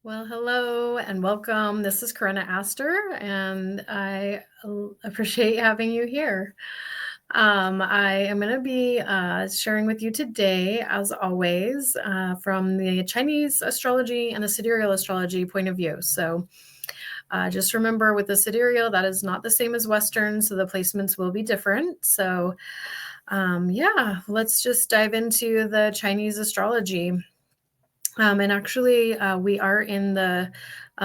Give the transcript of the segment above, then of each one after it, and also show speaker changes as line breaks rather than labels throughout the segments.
Well, hello and welcome. This is Korenna Aster, and I appreciate having you here. I am going to be sharing with you today, as always, from the Chinese astrology and the Sidereal astrology point of view. So just remember with the Sidereal, that is not the same as Western, so the placements will be different. So yeah, let's just dive into the Chinese astrology. And actually, we are in the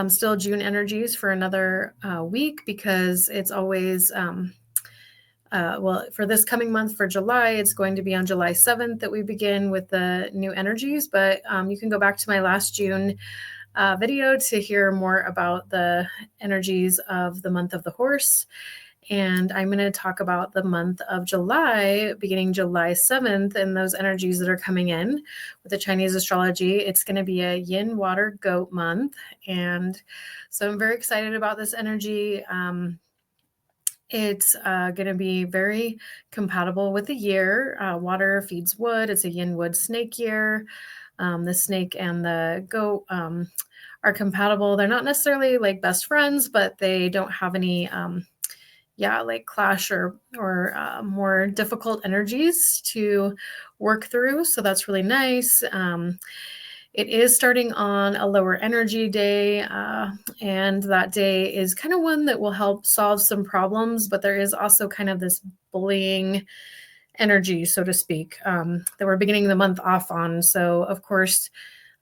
still June energies for another week because it's always, well, for this coming month for July, it's going to be on July 7th that we begin with the new energies. But you can go back to my last June video to hear more about the energies of the month of the horse. And I'm going to talk about the month of July, beginning July 7th, and those energies that are coming in with the Chinese astrology. It's going to be a yin water goat month. And so I'm very excited about this energy. It's going to be very compatible with the year. Water feeds wood. It's a yin wood snake year. The snake and the goat are compatible. They're not necessarily like best friends, but they don't have any like clash or more difficult energies to work through. So that's really nice. It is starting on a lower energy day, and that day is kind of one that will help solve some problems, but there is also kind of this bullying energy, so to speak, that we're beginning the month off on. So of course,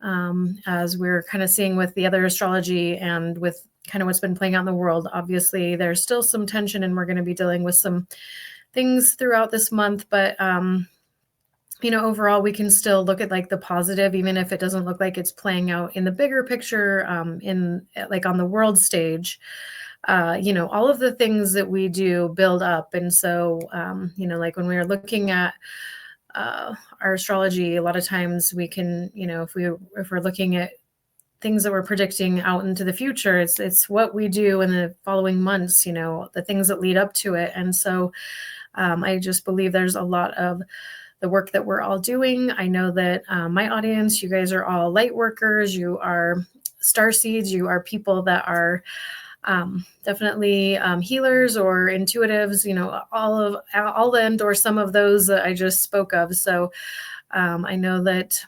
as we're kind of seeing with the other astrology and with kind of what's been playing out in the world, obviously there's still some tension and we're going to be dealing with some things throughout this month. But, overall, we can still look at like the positive, even if it doesn't look like it's playing out in the bigger picture, in like on the world stage. All of the things that we do build up. And so, like when we are looking at our astrology, a lot of times we can, if we're looking at things that we're predicting out into the future, it's what we do in the following months, the things that lead up to it. And so I just believe there's a lot of the work that we're all doing. I know that my audience, you guys are all light workers, you are star seeds, you are people that are definitely healers or intuitives, all and or some of those that I just spoke of. So I know that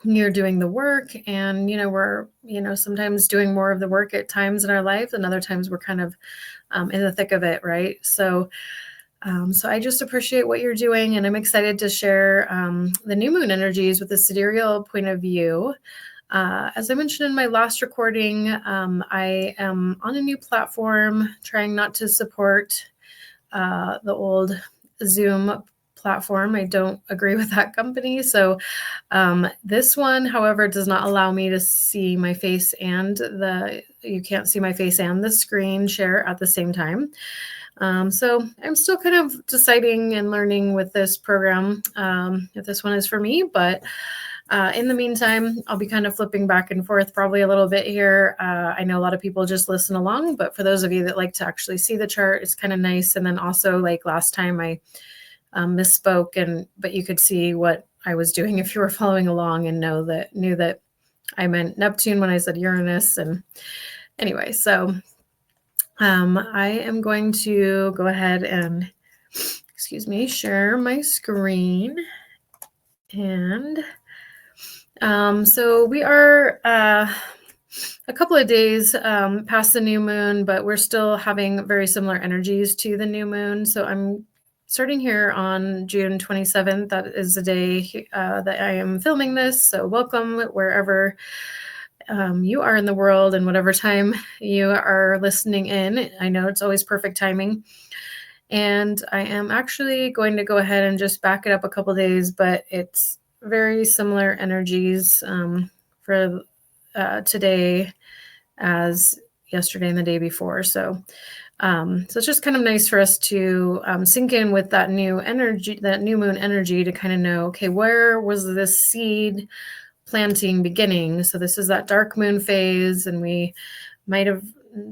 you're doing the work, and we're sometimes doing more of the work at times in our life, and other times we're kind of in the thick of it, right? So I just appreciate what you're doing, and I'm excited to share the new moon energies with the sidereal point of view. As I mentioned in my last recording, I am on a new platform, trying not to support the old Zoom platform. I don't agree with that company. So this one, however, does not allow me to see my face and you can't see my face and the screen share at the same time. So I'm still kind of deciding and learning with this program if this one is for me, but in the meantime, I'll be kind of flipping back and forth probably a little bit here. I know a lot of people just listen along, but for those of you that like to actually see the chart, it's kind of nice. And then also, like last time I misspoke, but you could see what I was doing if you were following along and knew that I meant Neptune when I said Uranus. And anyway, so I am going to go ahead and, share my screen. And so we are a couple of days past the new moon, but we're still having very similar energies to the new moon. So I'm starting here on June 27th. That is the day that I am filming this. So welcome wherever you are in the world and whatever time you are listening in. I know it's always perfect timing. And I am actually going to go ahead and just back it up a couple of days, but it's very similar energies for today as yesterday and the day before. So it's just kind of nice for us to sink in with that new energy, that new moon energy, to kind of know, okay, where was this seed planting beginning? So this is that dark moon phase, and we might have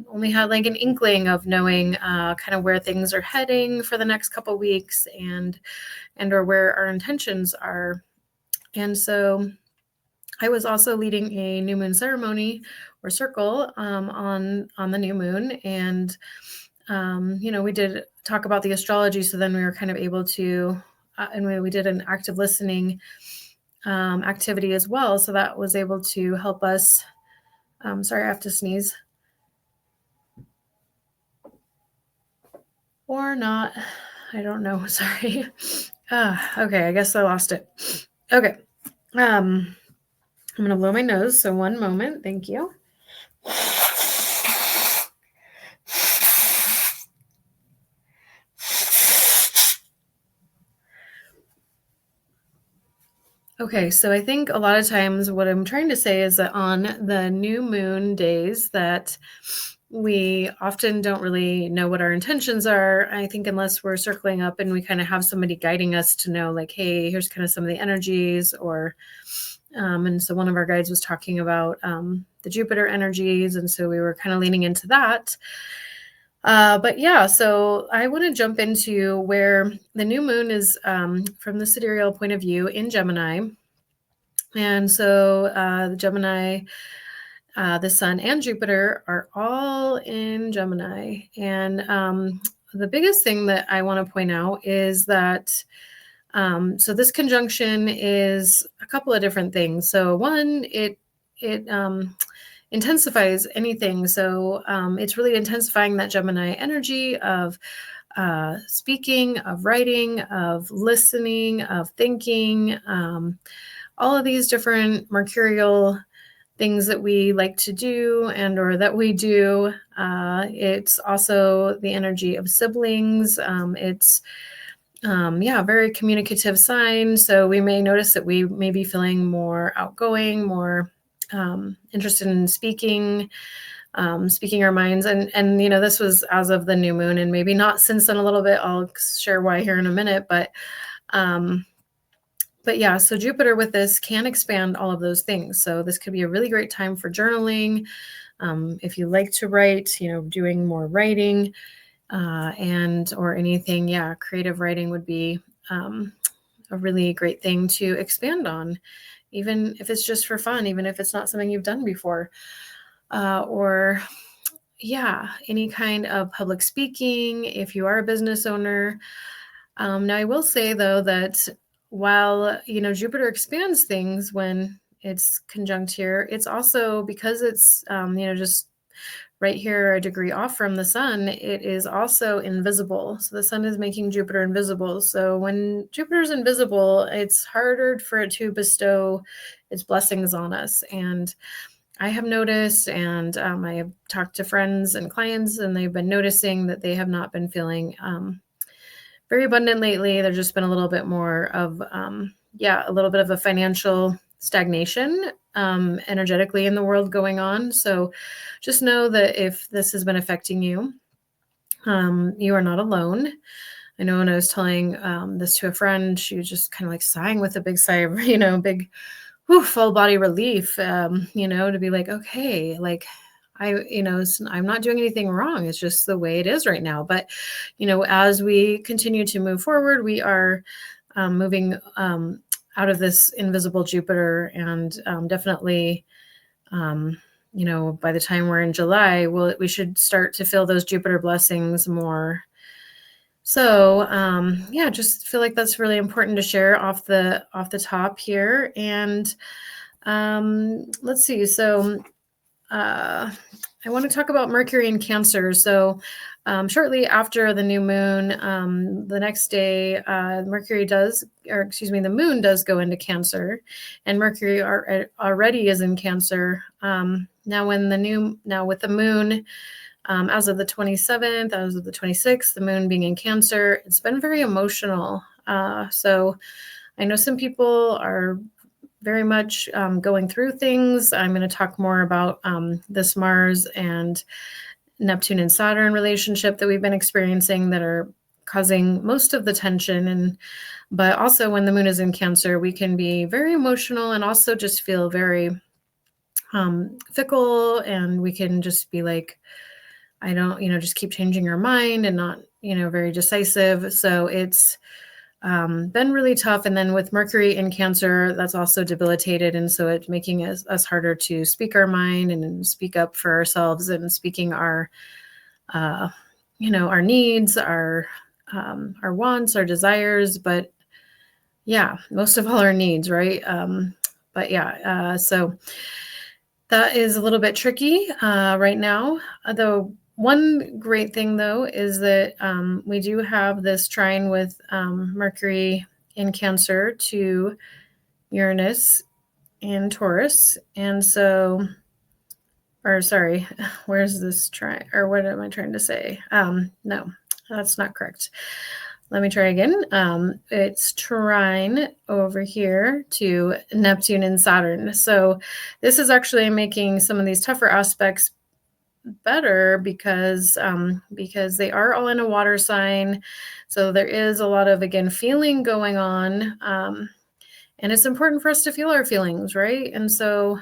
only had like an inkling of knowing kind of where things are heading for the next couple weeks, and or where our intentions are. And so I was also leading a new moon ceremony or circle on the new moon, and we did talk about the astrology. So then we were kind of able to, and we did an active listening activity as well. So that was able to help us. Sorry, I have to sneeze. Or not. I don't know. Sorry. Okay, I guess I lost it. Okay. I'm going to blow my nose. So one moment. Thank you. Okay, so I think a lot of times what I'm trying to say is that on the new moon days that we often don't really know what our intentions are. I think unless we're circling up and we kind of have somebody guiding us to know, like, hey, here's kind of some of the energies, or and so one of our guides was talking about the Jupiter energies, and so we were kind of leaning into that. But yeah, so I want to jump into where the new moon is from the sidereal point of view in Gemini. And so the Gemini, the Sun and Jupiter are all in Gemini. And the biggest thing that I want to point out is that so this conjunction is a couple of different things. So one, it intensifies anything. So it's really intensifying that Gemini energy of speaking, of writing, of listening, of thinking, all of these different mercurial things that we like to do and or that we do. It's also the energy of siblings. It's very communicative sign. So we may notice that we may be feeling more outgoing, more interested in speaking our minds. And this was as of the new moon, and maybe not since then a little bit. I'll share why here in a minute, but yeah, so Jupiter with this can expand all of those things. So this could be a really great time for journaling. If you like to write, doing more writing and or anything, creative writing would be a really great thing to expand on, even if it's just for fun, even if it's not something you've done before. Or any kind of public speaking, if you are a business owner. Now, I will say, though, that while, Jupiter expands things when it's conjunct here, it's also, because it's, just right here a degree off from the sun, it is also invisible. So the sun is making Jupiter invisible. So when Jupiter's invisible, it's harder for it to bestow its blessings on us. And I have noticed, and I have talked to friends and clients, and they've been noticing that they have not been feeling very abundant lately. There's just been a little bit more of, a little bit of a financial stagnation energetically in the world going on. So just know that if this has been affecting you, you are not alone. I know when I was telling this to a friend, she was just kind of like sighing with a big sigh of, big full body relief, to be like, okay, like I'm not doing anything wrong. It's just the way it is right now. But, as we continue to move forward, we are moving out of this invisible Jupiter, and definitely, by the time we're in July, we should start to feel those Jupiter blessings more. So, just feel like that's really important to share off the top here. And let's see. So, I want to talk about Mercury in Cancer. So, shortly after the new moon, the next day, the moon does go into Cancer, and Mercury already is in Cancer. Now with the moon, as of the 27th, as of the 26th, the moon being in Cancer, it's been very emotional. So I know some people are very much going through things. I'm going to talk more about this Mars and Neptune and Saturn relationship that we've been experiencing that are causing most of the tension. But also when the moon is in Cancer, we can be very emotional and also just feel very fickle, and we can just be like, I don't, just keep changing our mind and not, very decisive. So it's been really tough. And then with Mercury in Cancer, that's also debilitated. And so it's making us harder to speak our mind and speak up for ourselves and speaking our, our needs, our wants, our desires, but yeah, most of all our needs, right? But yeah, so that is a little bit tricky right now. Though one great thing, though, is that we do have this trine with Mercury in Cancer to Uranus in Taurus. And so, or sorry, where's this trine? Or what am I trying to say? No, that's not correct. Let me try again. It's trine over here to Neptune and Saturn. So this is actually making some of these tougher aspects better because they are all in a water sign. So there is a lot of, again, feeling going on. And it's important for us to feel our feelings, right? And so,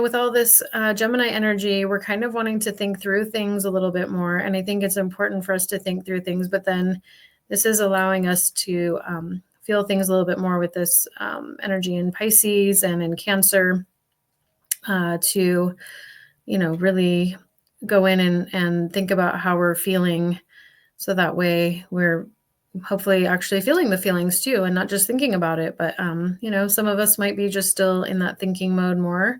with all this Gemini energy, we're kind of wanting to think through things a little bit more. And I think it's important for us to think through things, but then this is allowing us to feel things a little bit more with this energy in Pisces and in Cancer to, really go in and think about how we're feeling. So that way we're hopefully actually feeling the feelings too, and not just thinking about it. But, some of us might be just still in that thinking mode more.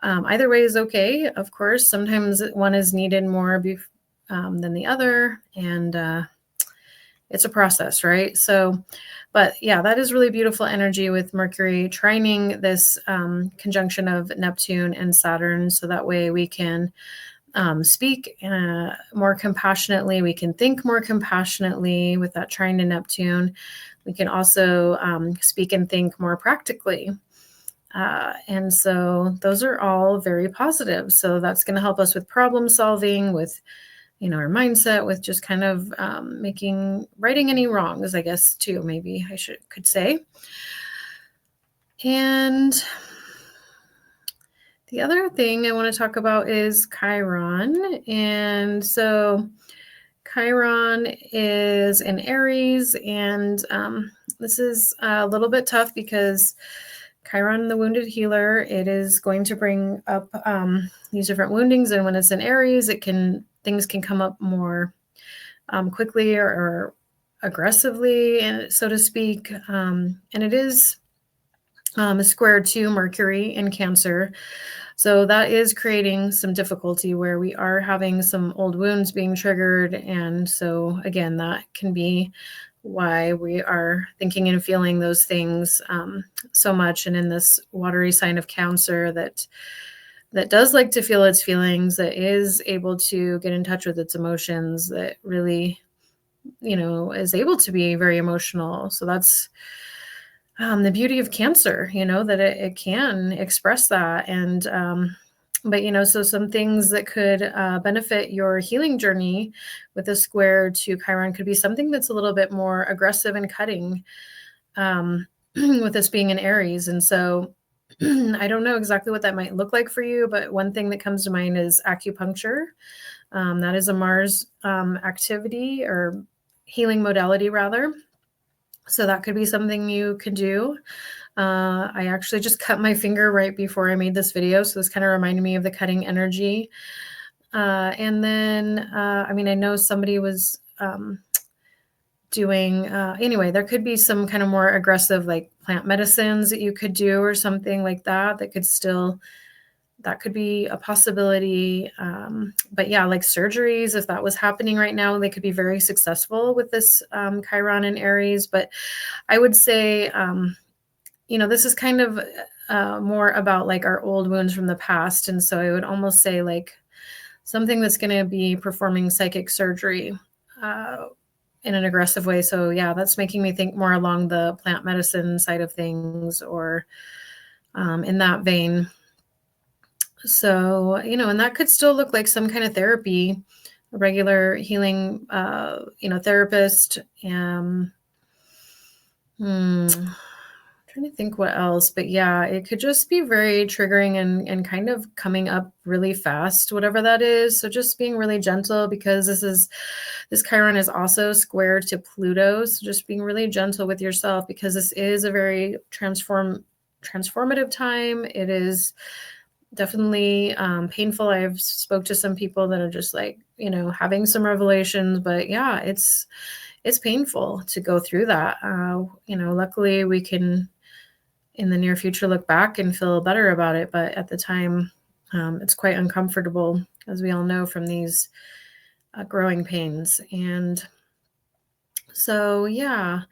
Either way is okay. Of course, sometimes one is needed more than the other. And it's a process, right? So, but yeah, that is really beautiful energy with Mercury trining this conjunction of Neptune and Saturn. So that way we can speak more compassionately. We can think more compassionately with that trine to Neptune. We can also speak and think more practically. And so those are all very positive. So that's going to help us with problem solving, with, our mindset, with just kind of righting any wrongs, I guess, too, maybe I could say. And the other thing I want to talk about is Chiron. And so Chiron is in Aries, and this is a little bit tough because Chiron, the wounded healer, it is going to bring up these different woundings, and when it's in Aries, things can come up more quickly or aggressively, and so to speak. And it is a square to Mercury in Cancer. So that is creating some difficulty where we are having some old wounds being triggered. And so again, that can be why we are thinking and feeling those things so much. And in this watery sign of Cancer that does like to feel its feelings, that is able to get in touch with its emotions, that really, is able to be very emotional. So that's the beauty of Cancer, that it can express that. And, but, so some things that could benefit your healing journey with a square to Chiron could be something that's a little bit more aggressive and cutting with this being in Aries. And so I don't know exactly what that might look like for you, but one thing that comes to mind is acupuncture. That is a Mars activity, or healing modality rather. So that could be something you could do. I actually just cut my finger right before I made this video. So this kind of reminded me of the cutting energy. And then, I know somebody was doing, anyway, there could be some kind of more aggressive, like plant medicines that you could do or something like that, that could be a possibility. But yeah, like surgeries, if that was happening right now, they could be very successful with this Chiron in Aries. But I would say, this is kind of more about like our old wounds from the past. And so I would almost say like something that's going to be performing psychic surgery in an aggressive way. So yeah, that's making me think more along the plant medicine side of things, or in that vein. So, and that could still look like some kind of therapy, a regular healing, therapist. Trying trying to think what else, but yeah, it could just be very triggering and kind of coming up really fast, whatever that is. So just being really gentle because this Chiron is also square to Pluto. So just being really gentle with yourself because this is a very transformative time. It is definitely painful. I've spoke to some people that are just like, having some revelations, but yeah, it's painful to go through that. Luckily we can in the near future look back and feel better about it, but at the time, it's quite uncomfortable, as we all know from these growing pains. And so, yeah,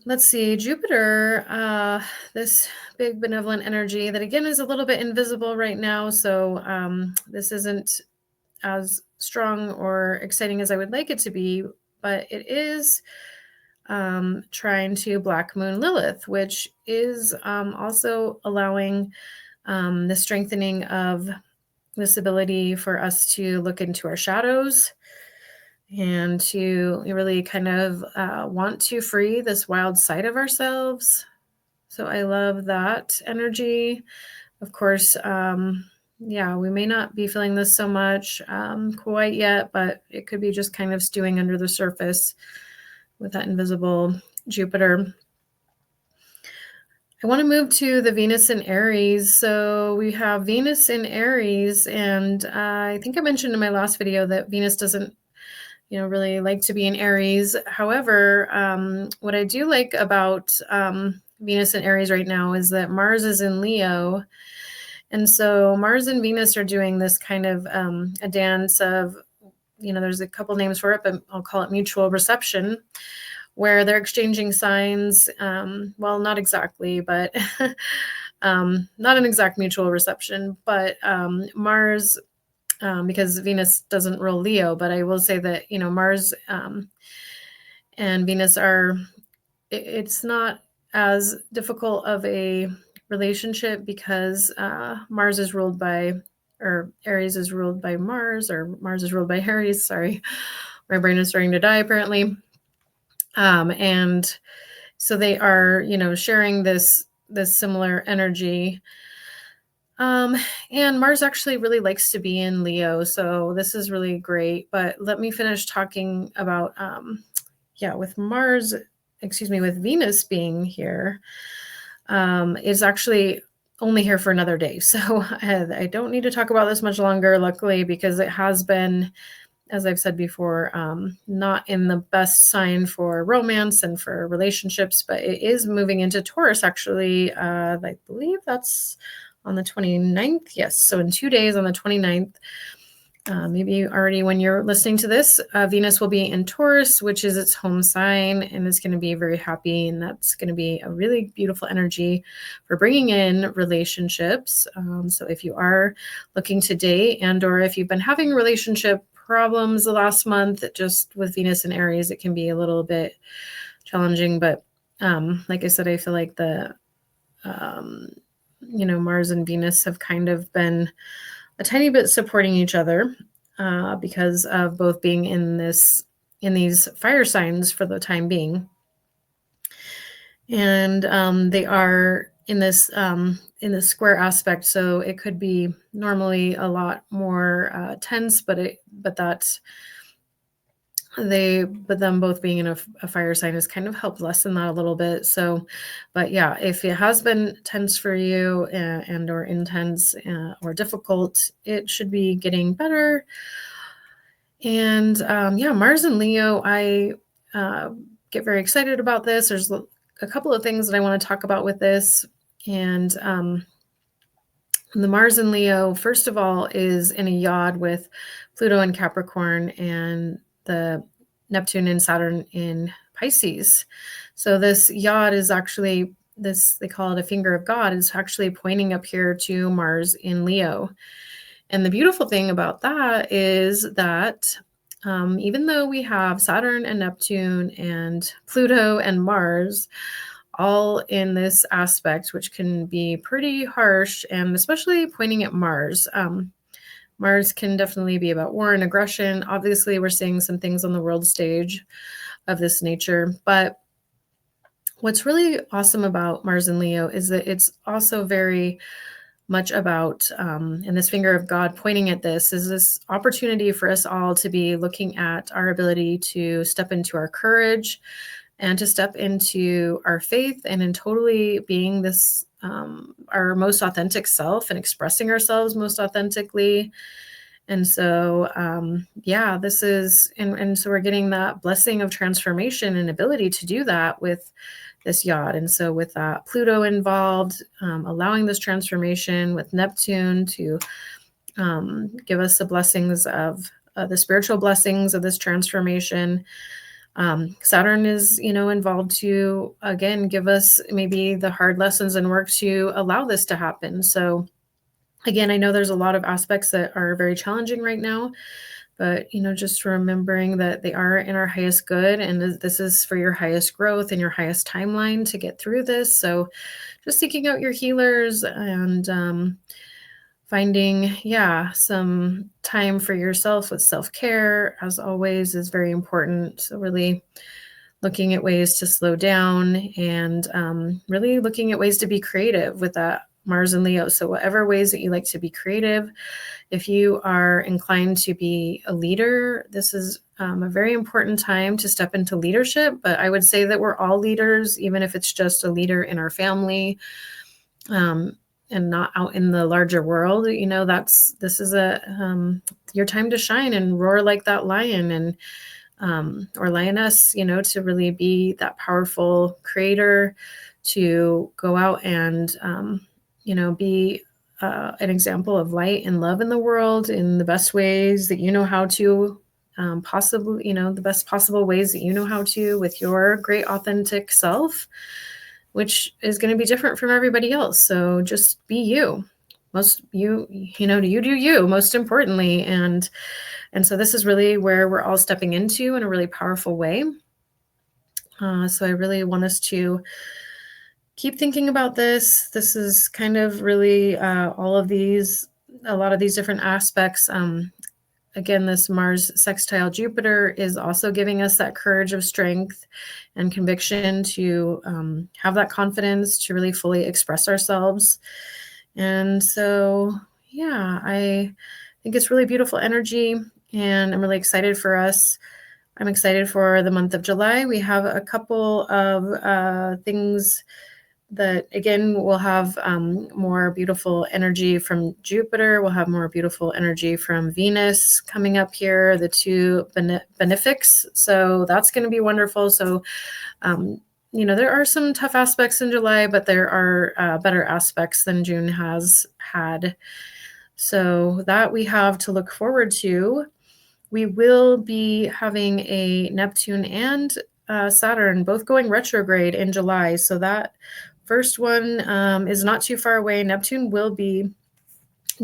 let's see, Jupiter, this big benevolent energy that again is a little bit invisible right now. So this isn't as strong or exciting as I would like it to be, but it is trying to Black Moon Lilith, which is also allowing the strengthening of this ability for us to look into our shadows and to really kind of want to free this wild side of ourselves. So I love that energy. Of course, yeah, we may not be feeling this so much quite yet, but it could be just kind of stewing under the surface with that invisible Jupiter. I want to move to the Venus in Aries. So we have Venus in Aries, and I think I mentioned in my last video that Venus doesn't, really like to be in Aries. However, what I do like about Venus in Aries right now is that Mars is in Leo. And so Mars and Venus are doing this kind of a dance of, there's a couple names for it, but I'll call it mutual reception, where they're exchanging signs. Well, not exactly, but not an exact mutual reception, but Mars, because Venus doesn't rule Leo, but I will say that, Mars and Venus it's not as difficult of a relationship because Mars is ruled by, or Aries is ruled by Mars, or Mars is ruled by Aries. Sorry, my brain is starting to die apparently. And so they are, sharing this similar energy. And Mars actually really likes to be in Leo, so this is really great. But let me finish talking about, with Mars, with Venus being here, is actually only here for another day. So I don't need to talk about this much longer, luckily, because it has been, as I've said before, not in the best sign for romance and for relationships, but it is moving into Taurus, actually. I believe that's on the 29th. Yes, so in 2 days on the 29th, maybe already when you're listening to this, Venus will be in Taurus, which is its home sign, and is going to be very happy, and that's going to be a really beautiful energy for bringing in relationships. So if you are looking to date, and or if you've been having relationship problems the last month, just with Venus and Aries, it can be a little bit challenging. But like I said, I feel like the Mars and Venus have kind of been a tiny bit supporting each other because of both being in these fire signs for the time being. And they are in this square aspect, so it could be normally a lot more tense, but them both being in a fire sign has kind of helped lessen that a little bit. So, but yeah, if it has been tense for you and or intense or difficult, it should be getting better. And Mars and Leo, I get very excited about this. There's a couple of things that I want to talk about with this. And the Mars and Leo, first of all, is in a yod with Pluto and Capricorn, and the Neptune and Saturn in Pisces. So this yod is actually they call it a finger of God, is actually pointing up here to Mars in Leo. And the beautiful thing about that is that even though we have Saturn and Neptune and Pluto and Mars all in this aspect, which can be pretty harsh, and especially pointing at Mars, Mars can definitely be about war and aggression. Obviously, we're seeing some things on the world stage of this nature, but What's really awesome about Mars and Leo is that it's also very much about, and this finger of God pointing at this is this opportunity for us all to be looking at our ability to step into our courage and to step into our faith and in totally being this our most authentic self and expressing ourselves most authentically. And so, yeah, this is, and so we're getting that blessing of transformation and ability to do that with this yacht. And so, with that Pluto involved, allowing this transformation with Neptune to give us the blessings of the spiritual blessings of this transformation. Saturn is, involved to again give us maybe the hard lessons and work to allow this to happen. So, again, I know there's a lot of aspects that are very challenging right now, but just remembering that they are in our highest good, and this is for your highest growth and your highest timeline to get through this. So just seeking out your healers and finding, yeah, some time for yourself with self-care, as always, is very important. So really looking at ways to slow down and really looking at ways to be creative with that Mars and Leo. So whatever ways that you like to be creative, if you are inclined to be a leader, this is a very important time to step into leadership. But I would say that we're all leaders, even if it's just a leader in our family, and not out in the larger world. This is your time to shine and roar like that lion, and or lioness, to really be that powerful creator, to go out and be an example of light and love in the world in the best ways that you know how to, possibly, the best possible ways that you know how to, with your great authentic self, which is going to be different from everybody else. So just be you. You do you, most importantly. And so this is really where we're all stepping into in a really powerful way. So I really want us to keep thinking about this. This is kind of really a lot of these different aspects. Again, this Mars sextile Jupiter is also giving us that courage of strength and conviction to have that confidence to really fully express ourselves. And so, yeah, I think it's really beautiful energy, and I'm really excited for us. I'm excited for the month of July. We have a couple of things that, again, will have more beautiful energy from Jupiter. We'll have more beautiful energy from Venus coming up here, the two benefics. So that's going to be wonderful. So, there are some tough aspects in July, but there are better aspects than June has had. So that we have to look forward to. We will be having a Neptune and Saturn both going retrograde in July. So that first one is not too far away. Neptune will be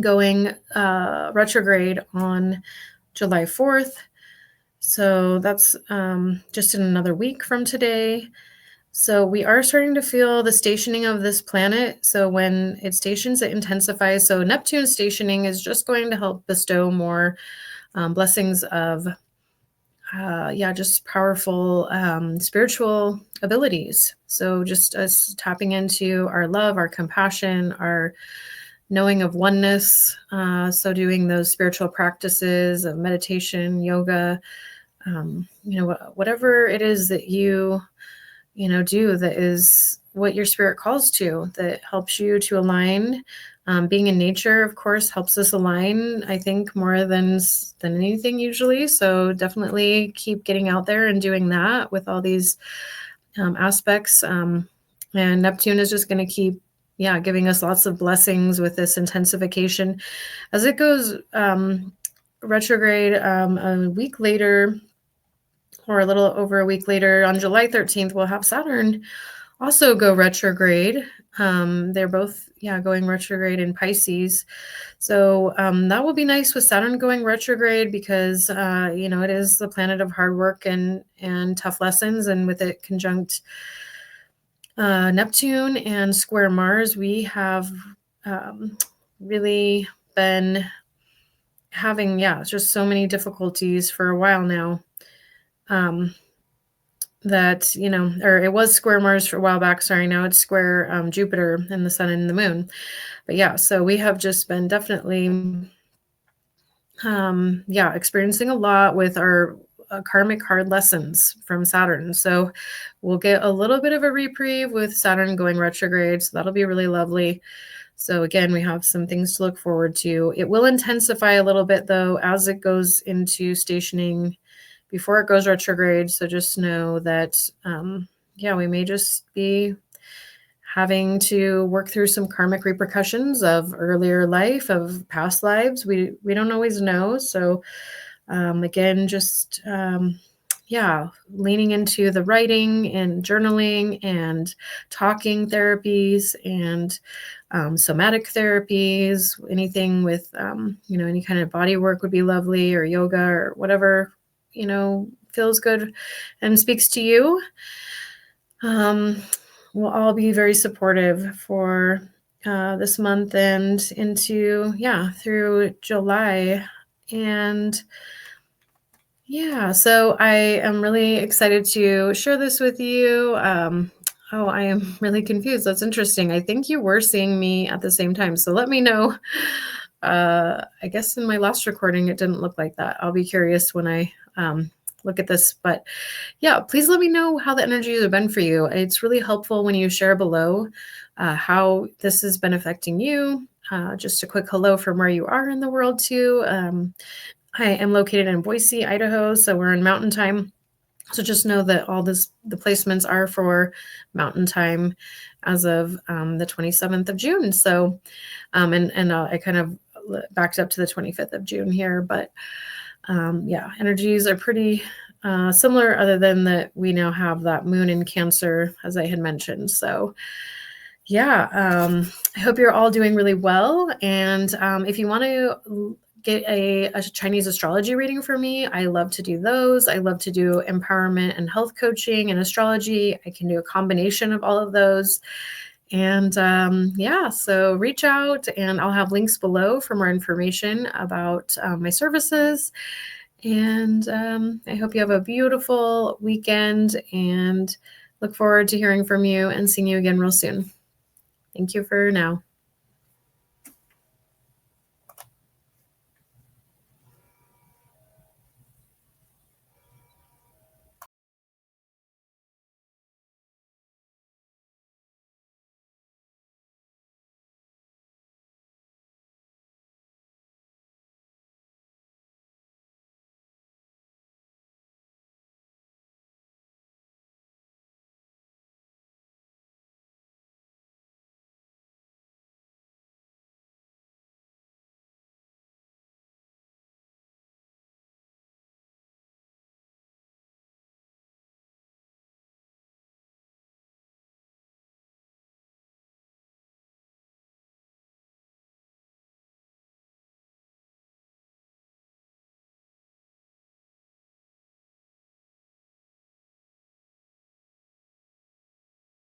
going retrograde on July 4th. So that's just in another week from today. So we are starting to feel the stationing of this planet. So when it stations, it intensifies. So Neptune stationing is just going to help bestow more blessings of just powerful spiritual abilities. So just us tapping into our love, our compassion, our knowing of oneness. So doing those spiritual practices of meditation, yoga, whatever it is that you do that is what your spirit calls to, that helps you to align. Being in nature, of course, helps us align, I think, more than anything usually. So definitely keep getting out there and doing that with all these aspects. And Neptune is just going to keep, giving us lots of blessings with this intensification. As it goes retrograde a week later, or a little over a week later, on July 13th, we'll have Saturn also go retrograde. They're both, going retrograde in Pisces. So that will be nice with Saturn going retrograde because, it is the planet of hard work and tough lessons. And with it conjunct Neptune and square Mars, we have really been having, just so many difficulties for a while now. that, or it was square Mars for a while back. Sorry, now it's square Jupiter and the sun and the moon. But yeah, so we have just been definitely, experiencing a lot with our karmic hard lessons from Saturn. So we'll get a little bit of a reprieve with Saturn going retrograde. So that'll be really lovely. So again, we have some things to look forward to. It will intensify a little bit though as it goes into stationing before it goes retrograde. So just know that, we may just be having to work through some karmic repercussions of earlier life, of past lives. We don't always know. So again, just leaning into the writing and journaling and talking therapies and somatic therapies, anything with any kind of body work would be lovely, or yoga, or whatever feels good and speaks to you. We'll all be very supportive for this month and into through July. And so I am really excited to share this with you. I am really confused. That's interesting. I think you were seeing me at the same time. So let me know. I guess in my last recording, it didn't look like that. I'll be curious when I look at this. But yeah, please let me know how the energies have been for you. It's really helpful when you share below how this has been affecting you. Just a quick hello from where you are in the world too. I am located in Boise, Idaho, so we're in Mountain Time. So just know that all the placements are for Mountain Time as of the 27th of June. So, I kind of backed up to the 25th of June here, but energies are pretty similar, other than that we now have that moon in Cancer, as I had mentioned. So I hope you're all doing really well. And if you want to get a Chinese astrology reading for me, I love to do those. I love to do empowerment and health coaching and astrology. I can do a combination of all of those. And so reach out, and I'll have links below for more information about my services. And I hope you have a beautiful weekend, and look forward to hearing from you and seeing you again real soon. Thank you for now.